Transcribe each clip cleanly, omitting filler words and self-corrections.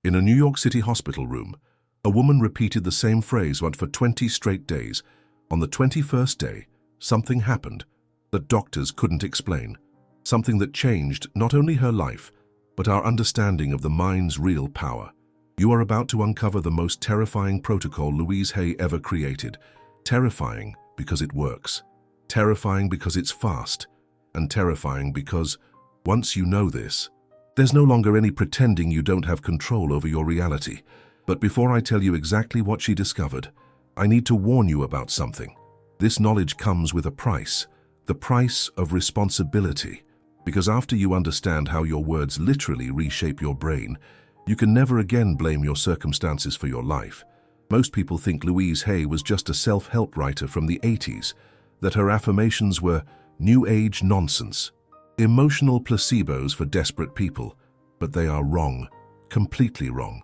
In a New York City hospital room, a woman repeated the same phrase once for 20 straight days. On the 21st day, something happened that doctors couldn't explain. Something that changed not only her life, but our understanding of the mind's real power. You are about to uncover the most terrifying protocol Louise Hay ever created. Terrifying because it works. Terrifying because it's fast. And terrifying because, once you know this, there's no longer any pretending you don't have control over your reality. But before I tell you exactly what she discovered, I need to warn you about something. This knowledge comes with a price, the price of responsibility. Because after you understand how your words literally reshape your brain, you can never again blame your circumstances for your life. Most people think Louise Hay was just a self-help writer from the 80s, that her affirmations were New Age nonsense, emotional placebos for desperate people, but they are wrong, completely wrong.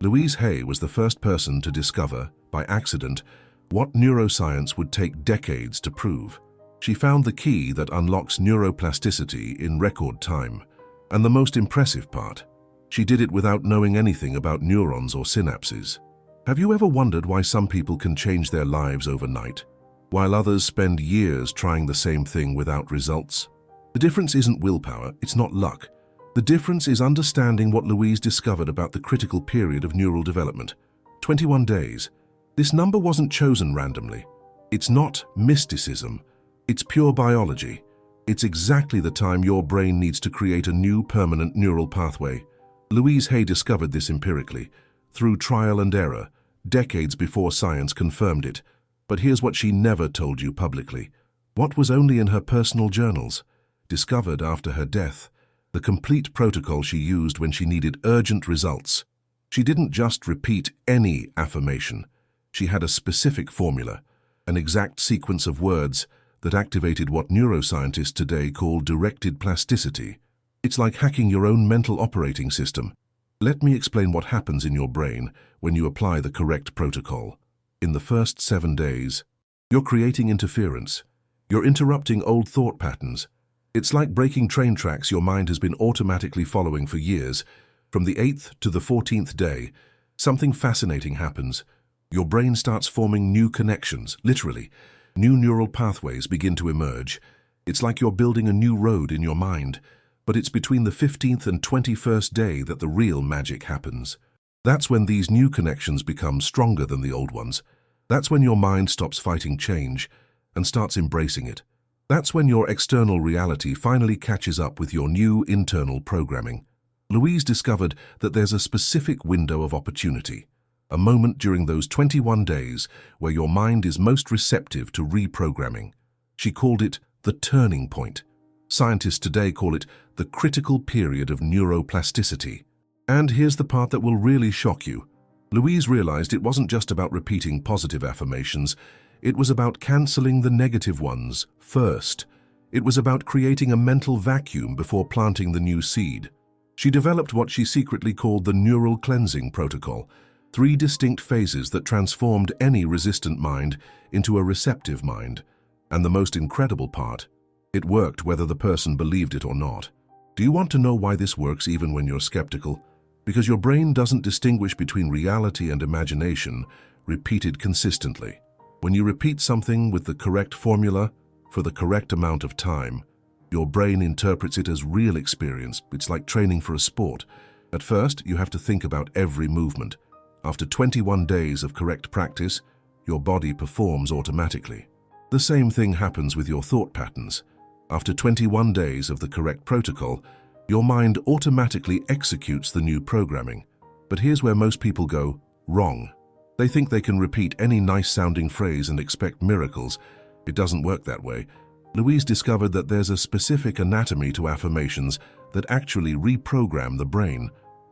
Louise Hay was the first person to discover, by accident, what neuroscience would take decades to prove. She found the key that unlocks neuroplasticity in record time. And the most impressive part, she did it without knowing anything about neurons or synapses. Have you ever wondered why some people can change their lives overnight, while others spend years trying the same thing without results? The difference isn't willpower, it's not luck. The difference is understanding what Louise discovered about the critical period of neural development. 21 days. This number wasn't chosen randomly. It's not mysticism. It's pure biology. It's exactly the time your brain needs to create a new permanent neural pathway. Louise Hay discovered this empirically, through trial and error, decades before science confirmed it. But here's what she never told you publicly. What was only in her personal journals, discovered after her death, the complete protocol she used when she needed urgent results. She didn't just repeat any affirmation. She had a specific formula, an exact sequence of words that activated what neuroscientists today call directed plasticity. It's like hacking your own mental operating system. Let me explain what happens in your brain when you apply the correct protocol. In the first 7 days, you're creating interference. You're interrupting old thought patterns. It's like breaking train tracks your mind has been automatically following for years. From the 8th to the 14th day, something fascinating happens. Your brain starts forming new connections, literally. New neural pathways begin to emerge. It's like you're building a new road in your mind, but it's between the 15th and 21st day that the real magic happens. That's when these new connections become stronger than the old ones. That's when your mind stops fighting change and starts embracing it. That's when your external reality finally catches up with your new internal programming. Louise discovered that there's a specific window of opportunity, a moment during those 21 days where your mind is most receptive to reprogramming. She called it the turning point. Scientists today call it the critical period of neuroplasticity. And here's the part that will really shock you. Louise realized it wasn't just about repeating positive affirmations. It was about canceling the negative ones first. It was about creating a mental vacuum before planting the new seed. She developed what she secretly called the neural cleansing protocol, 3 distinct phases that transformed any resistant mind into a receptive mind. And the most incredible part, it worked whether the person believed it or not. Do you want to know why this works even when you're skeptical? Because your brain doesn't distinguish between reality and imagination, repeated consistently. When you repeat something with the correct formula for the correct amount of time, your brain interprets it as real experience. It's like training for a sport. At first, you have to think about every movement. After 21 days of correct practice, your body performs automatically. The same thing happens with your thought patterns. After 21 days of the correct protocol, your mind automatically executes the new programming. But here's where most people go wrong. They think they can repeat any nice-sounding phrase and expect miracles. It doesn't work that way. Louise discovered that there's a specific anatomy to affirmations that actually reprogram the brain.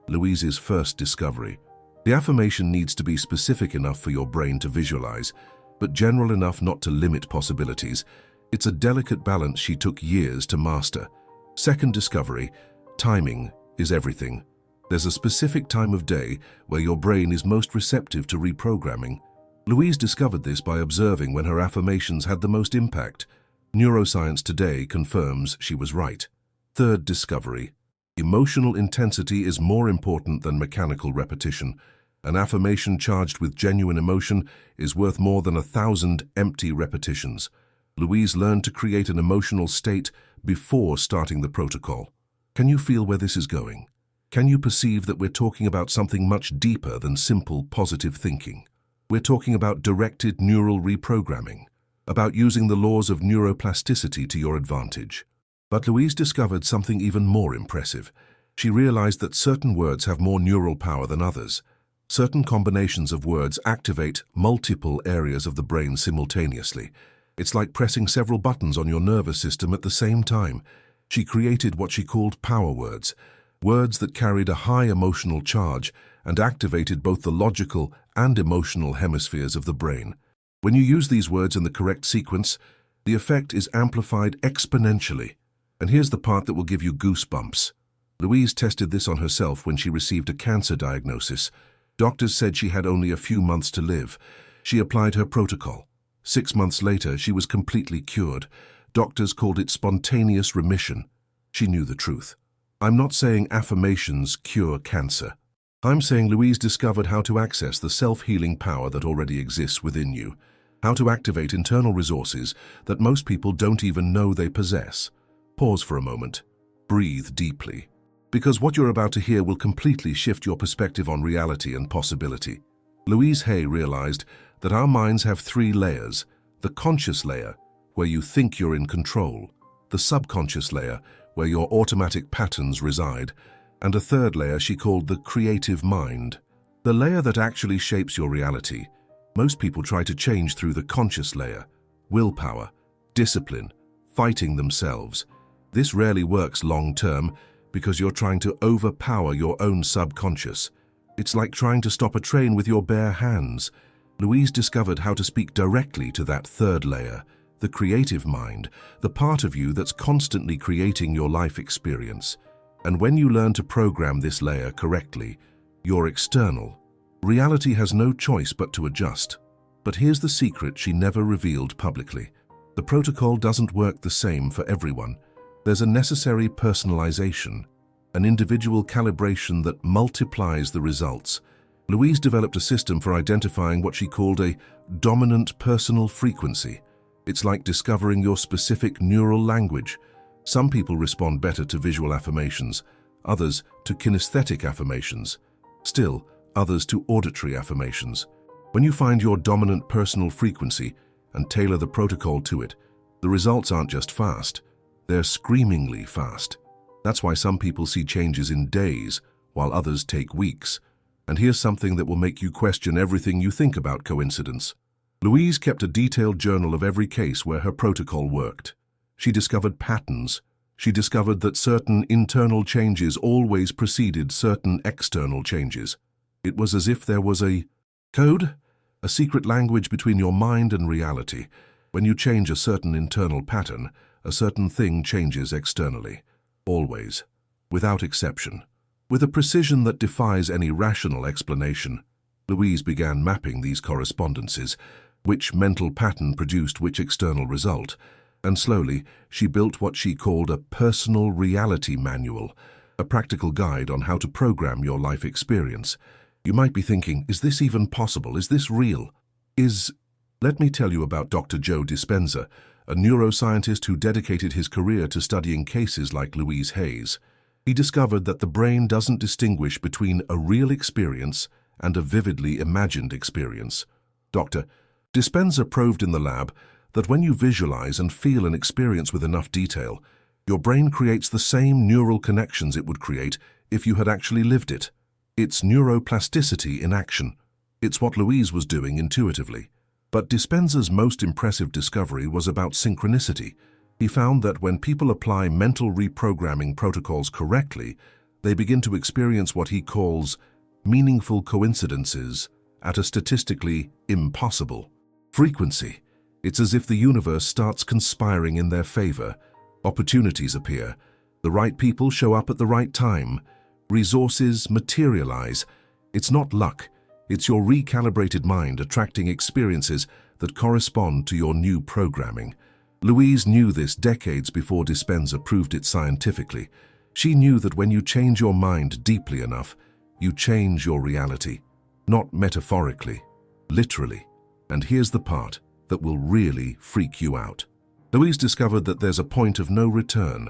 Louise's first discovery. The affirmation needs to be specific enough for your brain to visualize, but general enough not to limit possibilities. It's a delicate balance she took years to master. Second discovery, timing is everything. There's a specific time of day where your brain is most receptive to reprogramming. Louise discovered this by observing when her affirmations had the most impact. Neuroscience today confirms she was right. Third discovery, Emotional intensity is more important than mechanical repetition. An affirmation charged with genuine emotion is worth more than 1,000 empty repetitions. Louise learned to create an emotional state before starting the protocol. Can you feel where this is going? Can you perceive that we're talking about something much deeper than simple positive thinking? We're talking about directed neural reprogramming, about using the laws of neuroplasticity to your advantage. But Louise discovered something even more impressive. She realized that certain words have more neural power than others. Certain combinations of words activate multiple areas of the brain simultaneously. It's like pressing several buttons on your nervous system at the same time. She created what she called power words, words that carried a high emotional charge and activated both the logical and emotional hemispheres of the brain. When you use these words in the correct sequence, the effect is amplified exponentially. And here's the part that will give you goosebumps. Louise tested this on herself when she received a cancer diagnosis. Doctors said she had only a few months to live. She applied her protocol. 6 months later, she was completely cured. Doctors called it spontaneous remission. She knew the truth. I'm not saying affirmations cure cancer. I'm saying Louise discovered how to access the self-healing power that already exists within you, how to activate internal resources that most people don't even know they possess. Pause for a moment. Breathe deeply. Because what you're about to hear will completely shift your perspective on reality and possibility. Louise Hay realized that our minds have 3 layers: the conscious layer, where you think you're in control; the subconscious layer, where your automatic patterns reside; and a third layer she called the creative mind, the layer that actually shapes your reality. Most people try to change through the conscious layer: willpower, discipline, fighting themselves. This rarely works long-term because you're trying to overpower your own subconscious. It's like trying to stop a train with your bare hands. Louise discovered how to speak directly to that third layer, the creative mind, the part of you that's constantly creating your life experience. And when you learn to program this layer correctly, your external reality has no choice but to adjust. But here's the secret she never revealed publicly. The protocol doesn't work the same for everyone. There's a necessary personalization, an individual calibration that multiplies the results. Louise developed a system for identifying what she called a dominant personal frequency. It's like discovering your specific neural language. Some people respond better to visual affirmations, others to kinesthetic affirmations, still others to auditory affirmations. When you find your dominant personal frequency and tailor the protocol to it, the results aren't just fast, they're screamingly fast. That's why some people see changes in days, while others take weeks. And here's something that will make you question everything you think about coincidence. Louise kept a detailed journal of every case where her protocol worked. She discovered patterns. She discovered that certain internal changes always preceded certain external changes. It was as if there was a code, a secret language between your mind and reality. When you change a certain internal pattern, a certain thing changes externally. Always, without exception. With a precision that defies any rational explanation, Louise began mapping these correspondences, which mental pattern produced which external result, and slowly she built what she called a personal reality manual, a practical guide on how to program your life experience. You might be thinking, is this even possible? Is this real? Let me tell you about Dr. Joe Dispenza, a neuroscientist who dedicated his career to studying cases like Louise Hay's. He discovered that the brain doesn't distinguish between a real experience and a vividly imagined experience. Dr. Dispenza proved in the lab that when you visualize and feel an experience with enough detail, your brain creates the same neural connections it would create if you had actually lived it. It's neuroplasticity in action. It's what Louise was doing intuitively. But Dispenza's most impressive discovery was about synchronicity. He found that when people apply mental reprogramming protocols correctly, they begin to experience what he calls meaningful coincidences at a statistically impossible frequency. It's as if the universe starts conspiring in their favor. Opportunities appear. The right people show up at the right time. Resources materialize. It's not luck. It's your recalibrated mind attracting experiences that correspond to your new programming. Louise knew this decades before Dispenza proved it scientifically. She knew that when you change your mind deeply enough, you change your reality. Not metaphorically, literally. And here's the part that will really freak you out. Louise discovered that there's a point of no return,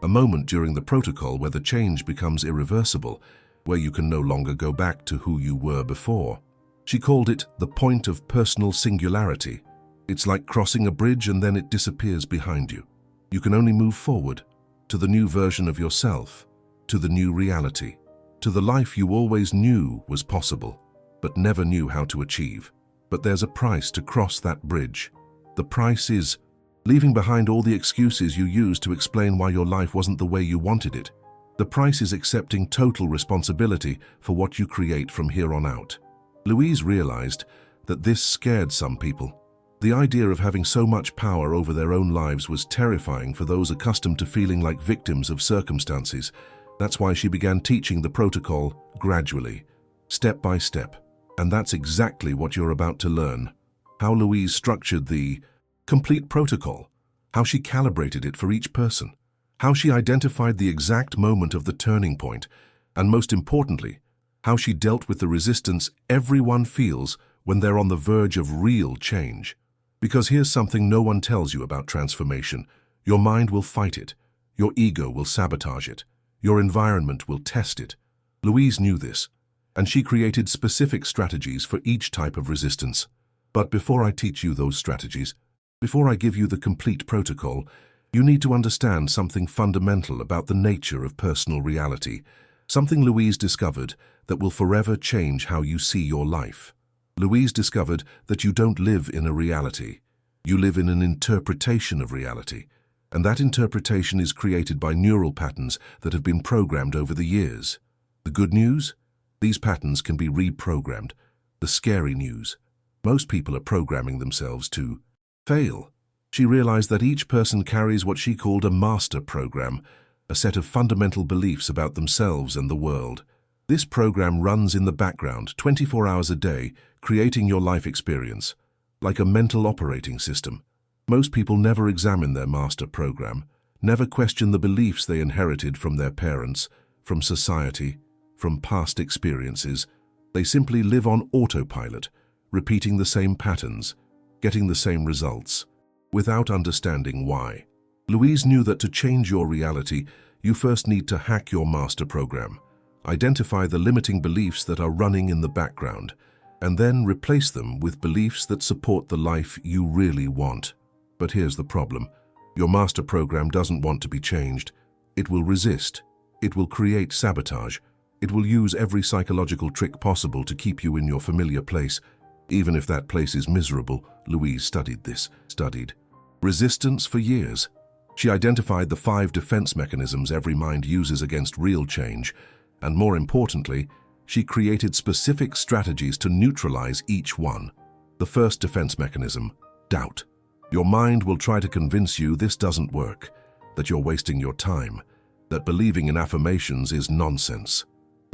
a moment during the protocol where the change becomes irreversible, where you can no longer go back to who you were before. She called it the point of personal singularity. It's like crossing a bridge and then it disappears behind you. You can only move forward, to the new version of yourself, to the new reality, to the life you always knew was possible, but never knew how to achieve. But there's a price to cross that bridge. The price is leaving behind all the excuses you used to explain why your life wasn't the way you wanted it. The price is accepting total responsibility for what you create from here on out. Louise realized that this scared some people. The idea of having so much power over their own lives was terrifying for those accustomed to feeling like victims of circumstances. That's why she began teaching the protocol gradually, step by step. And that's exactly what you're about to learn. How Louise structured the complete protocol, how she calibrated it for each person, how she identified the exact moment of the turning point, and most importantly, how she dealt with the resistance everyone feels when they're on the verge of real change. Because here's something no one tells you about transformation. Your mind will fight it. Your ego will sabotage it. Your environment will test it. Louise knew this, and she created specific strategies for each type of resistance. But before I teach you those strategies, before I give you the complete protocol, you need to understand something fundamental about the nature of personal reality, something Louise discovered that will forever change how you see your life. Louise discovered that you don't live in a reality. You live in an interpretation of reality, and that interpretation is created by neural patterns that have been programmed over the years. The good news? These patterns can be reprogrammed. The scary news? Most people are programming themselves to fail. She realized that each person carries what she called a master program, a set of fundamental beliefs about themselves and the world. This program runs in the background 24 hours a day, creating your life experience, like a mental operating system. Most people never examine their master program, never question the beliefs they inherited from their parents, from society, from past experiences. They simply live on autopilot, repeating the same patterns, getting the same results, without understanding why. Louise knew that to change your reality, you first need to hack your master program. Identify the limiting beliefs that are running in the background, and then replace them with beliefs that support the life you really want. But here's the problem. Your master program doesn't want to be changed. It will resist. It will create sabotage. It will use every psychological trick possible to keep you in your familiar place, even if that place is miserable. Louise studied resistance for years. She identified the 5 defense mechanisms every mind uses against real change, and more importantly, she created specific strategies to neutralize each one. The first defense mechanism, doubt. Your mind will try to convince you this doesn't work, that you're wasting your time, that believing in affirmations is nonsense.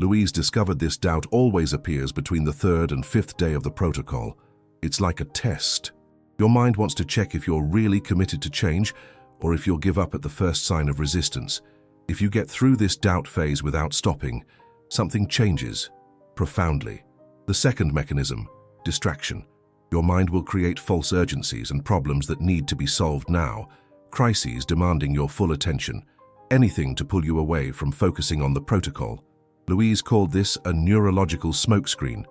Louise discovered this doubt always appears between the 3rd and 5th day of the protocol. It's like a test. Your mind wants to check if you're really committed to change or if you'll give up at the first sign of resistance. If you get through this doubt phase without stopping, something changes profoundly. The second mechanism, distraction. Your mind will create false urgencies and problems that need to be solved now, crises demanding your full attention, anything to pull you away from focusing on the protocol. Louise called this a neurological smokescreen.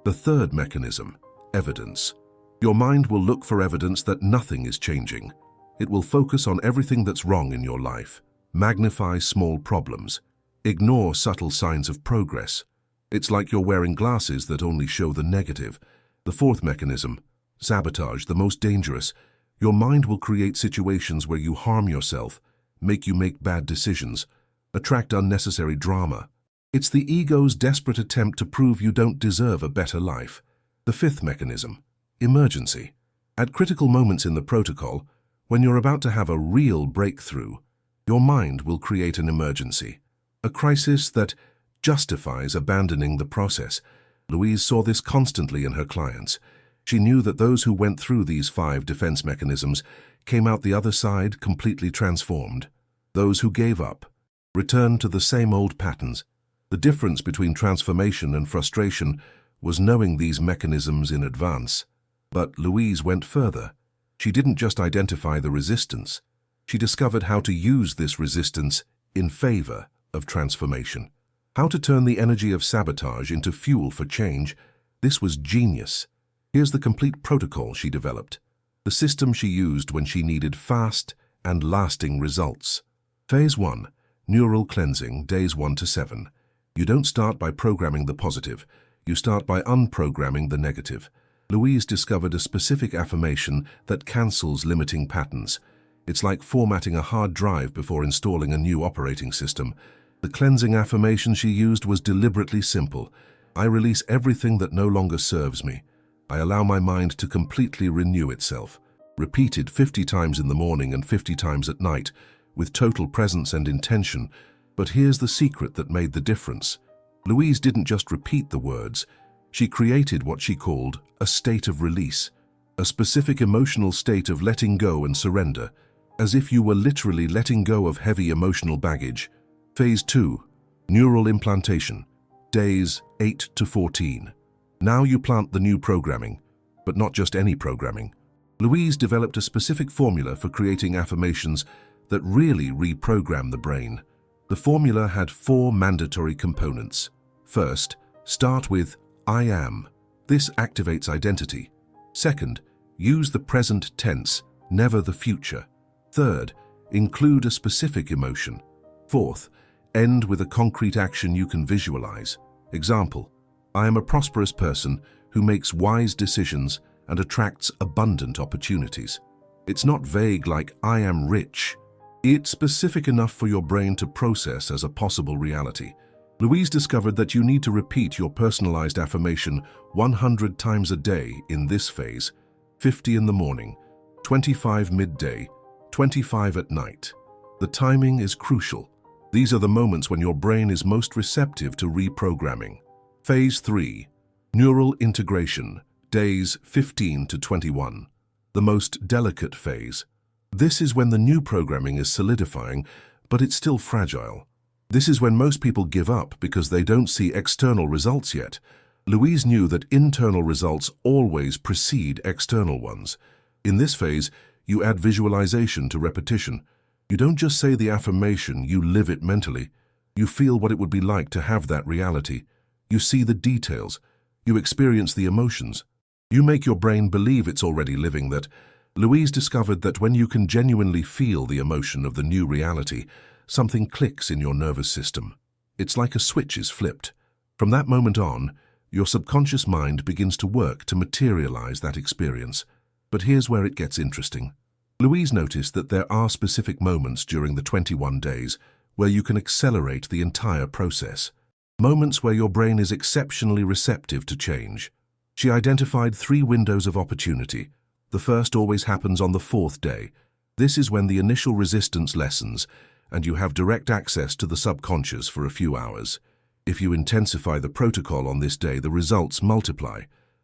The third mechanism, evidence. Your mind will look for evidence that nothing is changing. It will focus on everything that's wrong in your life, magnify small problems, ignore subtle signs of progress. It's like you're wearing glasses that only show the negative. The fourth mechanism, sabotage, the most dangerous. Your mind will create situations where you harm yourself, make you make bad decisions, attract unnecessary drama. It's the ego's desperate attempt to prove you don't deserve a better life. The fifth mechanism, emergency. At critical moments in the protocol, when you're about to have a real breakthrough, your mind will create an emergency, a crisis that justifies abandoning the process. Louise saw this constantly in her clients. She knew that those who went through these 5 defense mechanisms came out the other side completely transformed. Those who gave up, returned to the same old patterns. The difference between transformation and frustration was knowing these mechanisms in advance. But Louise went further. She didn't just identify the resistance. She discovered how to use this resistance in favor of transformation. How to turn the energy of sabotage into fuel for change. This was genius. Here's the complete protocol she developed. The system she used when she needed fast and lasting results. Phase 1. Neural cleansing, days 1 to 7. You don't start by programming the positive. You start by unprogramming the negative. Louise discovered a specific affirmation that cancels limiting patterns. It's like formatting a hard drive before installing a new operating system. The cleansing affirmation she used was deliberately simple. I release everything that no longer serves me. I allow my mind to completely renew itself. Repeated 50 times in the morning and 50 times at night, with total presence and intention. But here's the secret that made the difference. Louise didn't just repeat the words. She created what she called a state of release, a specific emotional state of letting go and surrender, as if you were literally letting go of heavy emotional baggage. Phase 2. Neural implantation, days 8 to 14. Now you plant the new programming, but not just any programming. Louise developed a specific formula for creating affirmations that really reprogram the brain. The formula had 4 mandatory components. First, start with I am. This activates identity. Second, use the present tense, never the future. Third, include a specific emotion. Fourth, end with a concrete action you can visualize. Example, I am a prosperous person who makes wise decisions and attracts abundant opportunities. It's not vague like I am rich. It's specific enough for your brain to process as a possible reality. Louise discovered that you need to repeat your personalized affirmation 100 times a day in this phase, 50 in the morning, 25 midday, 25 at night. The timing is crucial. These are the moments when your brain is most receptive to reprogramming. Phase 3. Neural integration, days 15 to 21. The most delicate phase. This is when the new programming is solidifying, but it's still fragile. This is when most people give up because they don't see external results yet. Louise knew that internal results always precede external ones. In this phase, you add visualization to repetition. You don't just say the affirmation, you live it mentally. You feel what it would be like to have that reality. You see the details. You experience the emotions. You make your brain believe it's already living that. Louise discovered that when you can genuinely feel the emotion of the new reality, something clicks in your nervous system. It's like a switch is flipped. From that moment on, your subconscious mind begins to work to materialize that experience. But here's where it gets interesting. Louise noticed that there are specific moments during the 21 days where you can accelerate the entire process. Moments where your brain is exceptionally receptive to change. She identified 3 windows of opportunity. The first always happens on the 4th day. This is when the initial resistance lessens and you have direct access to the subconscious for a few hours. If you intensify the protocol on this day, the results multiply.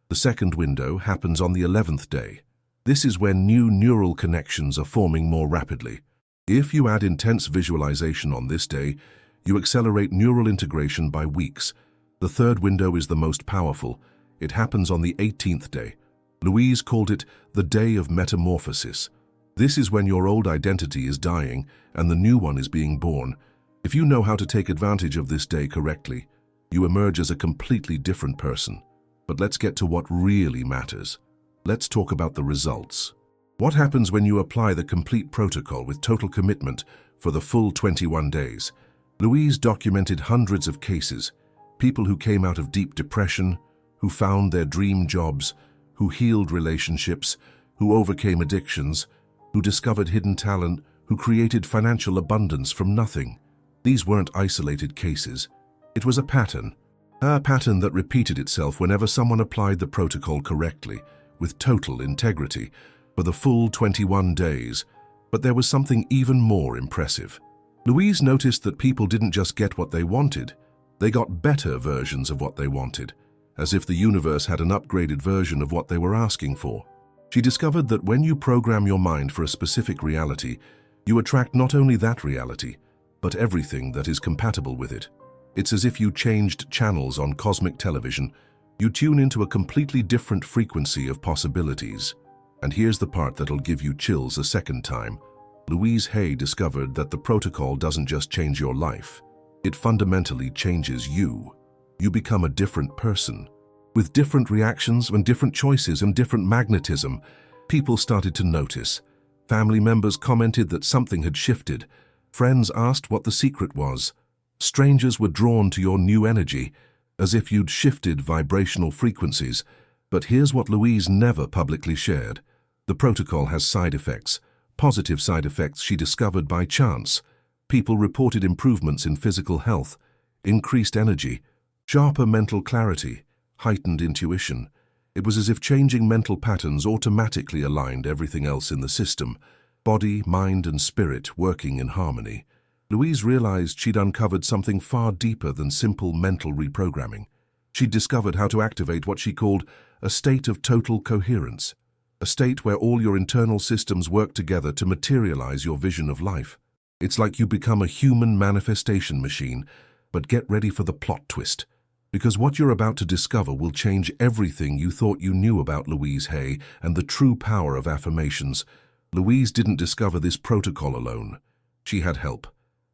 The second window happens on the 11th day. This is when new neural connections are forming more rapidly. If you add intense visualization on this day, you accelerate neural integration by weeks. The third window is the most powerful. It happens on the 18th day. Louise called it the day of metamorphosis. This is when your old identity is dying and the new one is being born. If you know how to take advantage of this day correctly, you emerge as a completely different person. But let's get to what really matters. Let's talk about the results. What happens when you apply the complete protocol with total commitment for the full 21 days? Louise documented hundreds of cases, people who came out of deep depression, who found their dream jobs, who healed relationships, who overcame addictions, who discovered hidden talent, who created financial abundance from nothing. These weren't isolated cases. It was a pattern that repeated itself whenever someone applied the protocol correctly, with total integrity, for the full 21 days. But there was something even more impressive. Louise noticed that people didn't just get what they wanted, they got better versions of what they wanted, as if the universe had an upgraded version of what they were asking for. She discovered that when you program your mind for a specific reality, you attract not only that reality, but everything that is compatible with it. It's as if you changed channels on cosmic television. You tune into a completely different frequency of possibilities. And here's the part that'll give you chills a second time. Louise Hay discovered that the protocol doesn't just change your life. It fundamentally changes you. You become a different person. With different reactions and different choices and different magnetism, people started to notice. Family members commented that something had shifted. Friends asked what the secret was. Strangers were drawn to your new energy, as if you'd shifted vibrational frequencies. But here's what Louise never publicly shared. The protocol has side effects, positive side effects she discovered by chance. People reported improvements in physical health, increased energy, sharper mental clarity, heightened intuition. It was as if changing mental patterns automatically aligned everything else in the system, body, mind, and spirit working in harmony. Louise realized she'd uncovered something far deeper than simple mental reprogramming. She'd discovered how to activate what she called a state of total coherence, a state where all your internal systems work together to materialize your vision of life. It's like you become a human manifestation machine, but get ready for the plot twist. Because what you're about to discover will change everything you thought you knew about Louise Hay and the true power of affirmations. Louise didn't discover this protocol alone. She had help.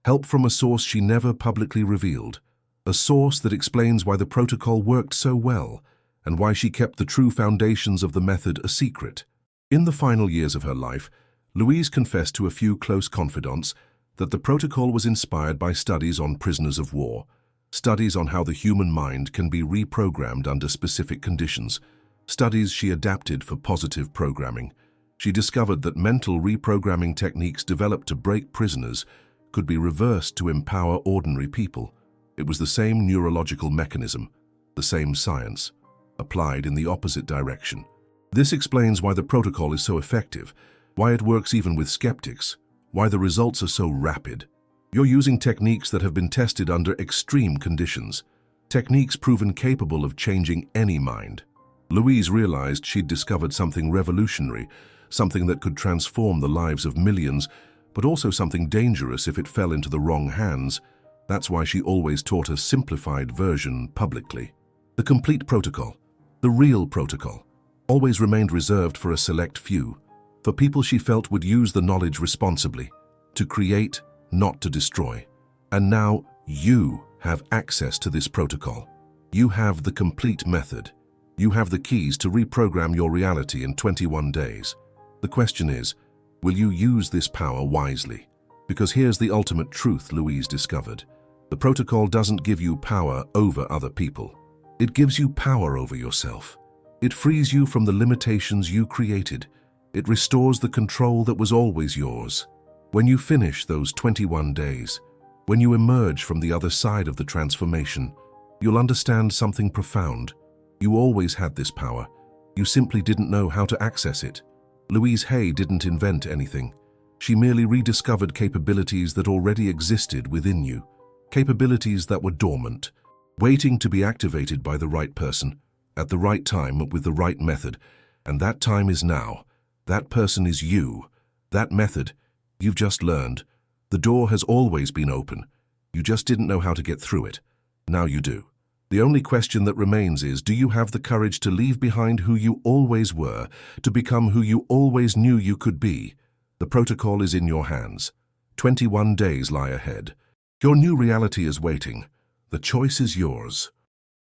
Help from a source she never publicly revealed. A source that explains why the protocol worked so well and why she kept the true foundations of the method a secret. In the final years of her life, Louise confessed to a few close confidants that the protocol was inspired by studies on prisoners of war, studies on how the human mind can be reprogrammed under specific conditions, studies she adapted for positive programming. She discovered that mental reprogramming techniques developed to break prisoners could be reversed to empower ordinary people. It was the same neurological mechanism, the same science, applied in the opposite direction. This explains why the protocol is so effective, why it works even with skeptics, why the results are so rapid. You're using techniques that have been tested under extreme conditions, techniques proven capable of changing any mind. Louise realized she'd discovered something revolutionary, something that could transform the lives of millions, but also something dangerous if it fell into the wrong hands. That's why she always taught a simplified version publicly. The complete protocol, the real protocol, always remained reserved for a select few, for people she felt would use the knowledge responsibly, to create, not to destroy. And now you have access to this protocol. You have the complete method. You have the keys to reprogram your reality in 21 days. The question is, will you use this power wisely? Because here's the ultimate truth Louise discovered. The protocol doesn't give you power over other people. It gives you power over yourself. It frees you from the limitations you created. It restores the control that was always yours. When you finish those 21 days, when you emerge from the other side of the transformation, you'll understand something profound. You always had this power. You simply didn't know how to access it. Louise Hay didn't invent anything. She merely rediscovered capabilities that already existed within you, capabilities that were dormant, waiting to be activated by the right person, at the right time with the right method. And that time is now. That person is you. That method, you've just learned. The door has always been open. You just didn't know how to get through it. Now you do. The only question that remains is, do you have the courage to leave behind who you always were, to become who you always knew you could be? The protocol is in your hands. 21 days lie ahead. Your new reality is waiting. The choice is yours.